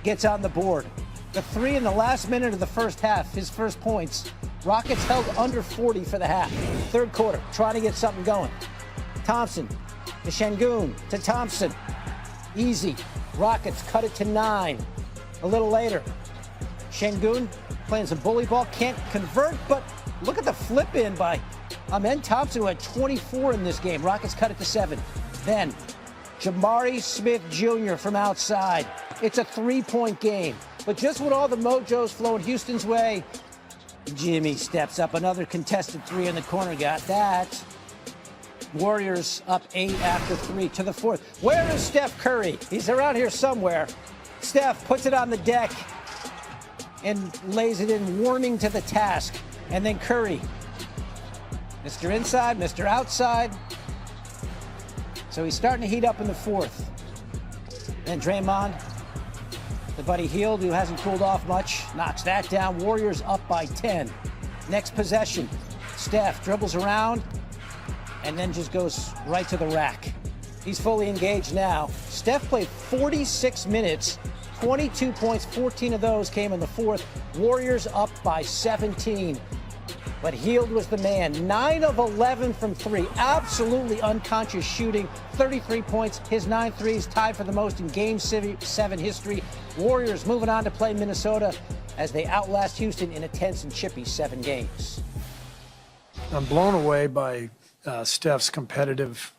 gets on the board. The three in the last minute of the first half, his first points. Rockets held under 40 for the half. Third quarter, trying to get something going. Thompson to Şengün to Thompson. Easy. Rockets cut it to 9. A little later, Şengün playing some bully ball, can't convert, but look at the flip in by Amen Thompson, who had 24 in this game. Rockets cut it to 7. Then Jabari Smith Jr. from outside. It's a 3-point game. But just when all the mojo's flowing Houston's way, Jimmy steps up. Another contested 3 in the corner. Got that. Warriors up 8 after 3 to the 4th. Where is Steph Curry? He's around here somewhere. Steph puts it on the deck and lays it in, warming to the task. And then Curry. Mr. Inside, Mr. Outside. So he's starting to heat up in the 4th. Then Draymond, the Buddy Hield, who hasn't cooled off much, knocks that down. Warriors up by 10. Next possession, Steph dribbles around and then just goes right to the rack. He's fully engaged now. Steph played 46 minutes, 22 points, 14 of those came in the 4th. Warriors up by 17. But Hield was the man. 9 of 11 from 3. Absolutely unconscious shooting. 33 points. His 9 threes tied for the most in Game 7 history. Warriors moving on to play Minnesota as they outlast Houston in a tense and chippy 7 games. I'm blown away by Steph's competitive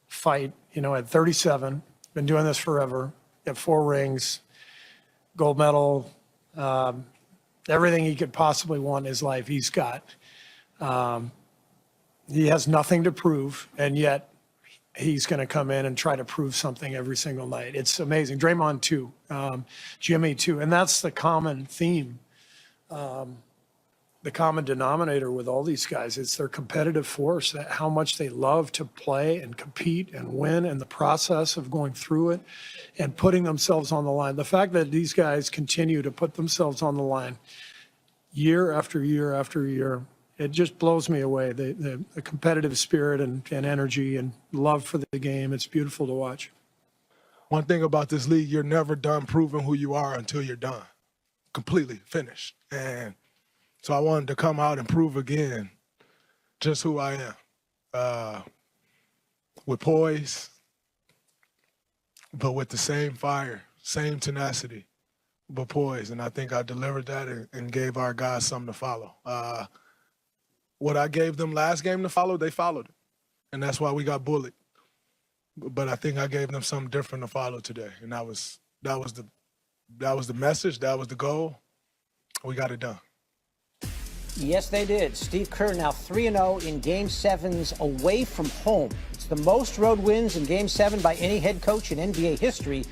fight. You know, at 37, been doing this forever. Got 4 rings, gold medal, everything he could possibly want in his life, he's got. He has nothing to prove, and yet he's going to come in and try to prove something every single night. It's amazing. Draymond, too. Jimmy, too. And that's the common theme, the common denominator with all these guys. It's their competitive force, that how much they love to play and compete and win, and the process of going through it and putting themselves on the line. The fact that these guys continue to put themselves on the line year after year after year, it just blows me away. The competitive spirit and energy and love for the game, it's beautiful to watch. One thing about this league, you're never done proving who you are until you're done, completely finished. And so I wanted to come out and prove again just who I am, with poise, but with the same fire, same tenacity, but poise. And I think I delivered that and gave our guys something to follow. What I gave them last game to follow, they followed it. And that's why we got bullied. But I think I gave them something different to follow today. And that was the message, that was the goal. We got it done. Yes, they did. Steve Kerr now 3-0 in Game 7s away from home. It's the most road wins in Game 7 by any head coach in NBA history.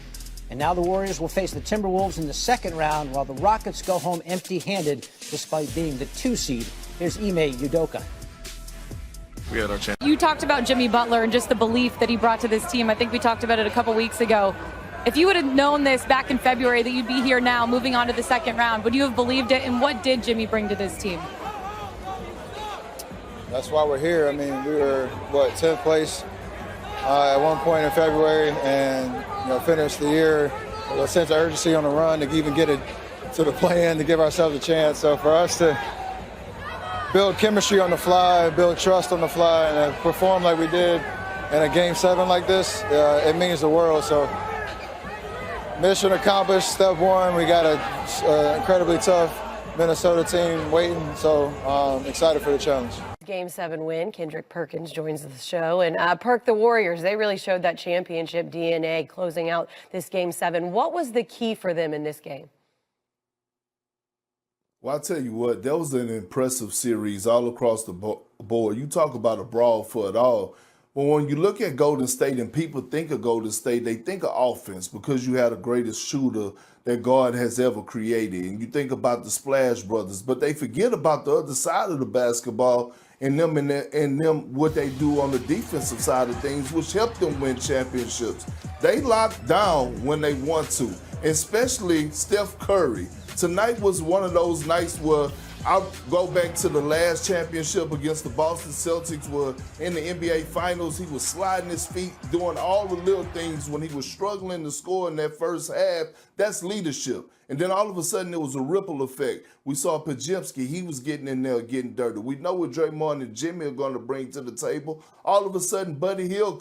And now the Warriors will face the Timberwolves in the second round while the Rockets go home empty-handed despite being the 2 seed. Here's Ime Udoka. We had our chance. You talked about Jimmy Butler and just the belief that he brought to this team. I think we talked about it a couple weeks ago. If you would have known this back in February, that you'd be here now moving on to the second round, would you have believed it? And what did Jimmy bring to this team? That's why we're here. I mean, we were, 10th place at one point in February, and finished the year with a sense of urgency on the run to even get it to the play-in to give ourselves a chance. So for us to build chemistry on the fly, build trust on the fly, and perform like we did in a Game 7 like this, it means the world. So mission accomplished, step one. We got an incredibly tough Minnesota team waiting, so excited for the challenge. Game 7 win. Kendrick Perkins joins the show. And Perk, the Warriors, they really showed that championship DNA closing out this Game 7. What was the key for them in this game? Well, I'll tell you what, that was an impressive series all across the board. You talk about a brawl for it all. But when you look at Golden State and people think of Golden State, they think of offense because you had the greatest shooter that God has ever created. And you think about the Splash Brothers, but they forget about the other side of the basketball and them what they do on the defensive side of things, which helped them win championships. They lock down when they want to, especially Steph Curry. Tonight was one of those nights where I'll go back to the last championship against the Boston Celtics where in the NBA Finals, he was sliding his feet, doing all the little things when he was struggling to score in that first half. That's leadership. And then all of a sudden, it was a ripple effect. We saw Pajemski. He was getting in there, getting dirty. We know what Draymond and Jimmy are going to bring to the table. All of a sudden, Buddy Hield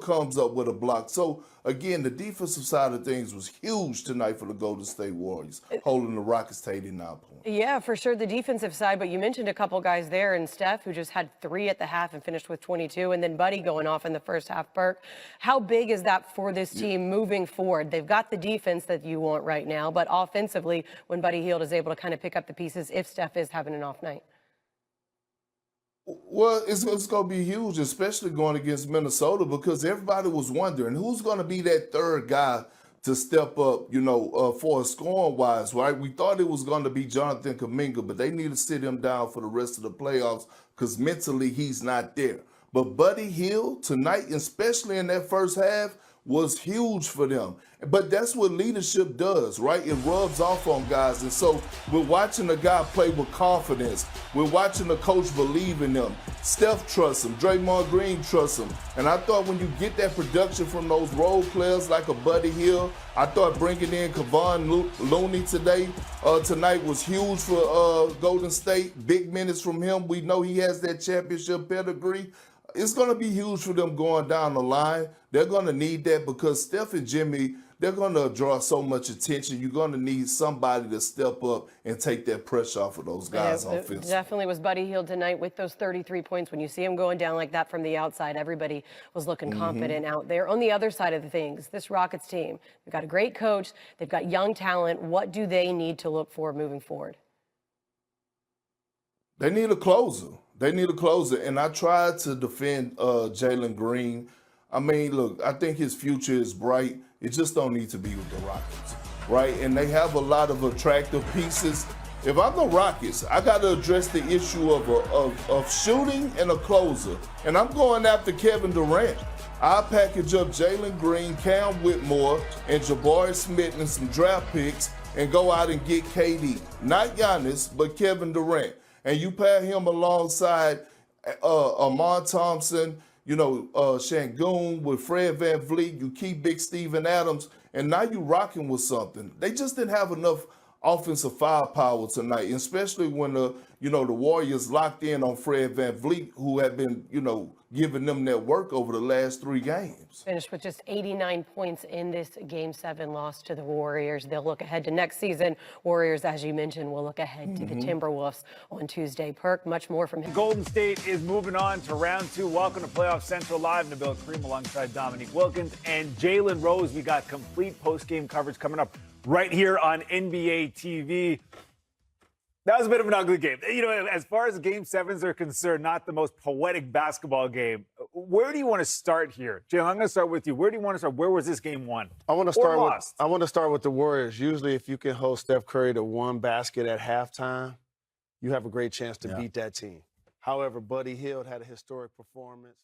comes up with a block. So, again, the defensive side of things was huge tonight for the Golden State Warriors, holding the Rockets to 89 points. Yeah, for sure, the defensive side, but you mentioned a couple guys there, and Steph, who just had 3 at the half and finished with 22, and then Buddy going off in the first half. Burke, how big is that for this team moving forward? They've got the defense that you want right now, but offensively, when Buddy Hield is able to kind of pick up the pieces if Steph is having an off night. Well, it's going to be huge, especially going against Minnesota, because everybody was wondering who's going to be that third guy to step up, for scoring-wise, right? We thought it was going to be Jonathan Kuminga, but they need to sit him down for the rest of the playoffs because mentally he's not there. But Buddy Hield tonight, especially in that first half, was huge for them. But that's what leadership does, right? It rubs off on guys. And so we're watching a guy play with confidence. We're watching the coach believe in them. Steph trusts him. Draymond Green trusts him. And I thought when you get that production from those role players like a Buddy Hield, I thought bringing in Kevon Looney tonight was huge for Golden State. Big minutes from him. We know he has that championship pedigree. It's going to be huge for them going down the line. They're going to need that because Steph and Jimmy, they're going to draw so much attention. You're going to need somebody to step up and take that pressure off of those guys offensively. Definitely was Buddy Hield tonight with those 33 points. When you see him going down like that from the outside, everybody was looking confident out there. On the other side of the things, this Rockets team, they've got a great coach. They've got young talent. What do they need to look for moving forward? They need a closer. And I tried to defend Jalen Green. I mean, look, I think his future is bright. It just don't need to be with the Rockets, right? And they have a lot of attractive pieces. If I'm the Rockets, I got to address the issue of shooting and a closer. And I'm going after Kevin Durant. I'll package up Jalen Green, Cam Whitmore, and Jabari Smith and some draft picks and go out and get KD. Not Giannis, but Kevin Durant. And you pair him alongside Amon Thompson, Şengün with Fred VanVleet. You keep Big Steven Adams, and now you rocking with something. They just didn't have enough offensive firepower tonight, especially when the Warriors locked in on Fred VanVleet, who had been, giving them that work over the last 3 games. Finished with just 89 points in this Game 7 loss to the Warriors. They'll look ahead to next season. Warriors, as you mentioned, will look ahead to the Timberwolves on Tuesday. Perk, much more from him. Golden State is moving on to round 2. Welcome to Playoff Central Live. Nabil Querim alongside Dominique Wilkins and Jalen Rose. We got complete post-game coverage coming up right here on NBA TV. That was a bit of an ugly game. As far as Game 7s are concerned, not the most poetic basketball game. Where do you want to start here? Jalen, I'm going to start with you. Where do you want to start? Where was this game won? I want to start with the Warriors. Usually, if you can hold Steph Curry to 1 basket at halftime, you have a great chance to beat that team. However, Buddy Hield had a historic performance.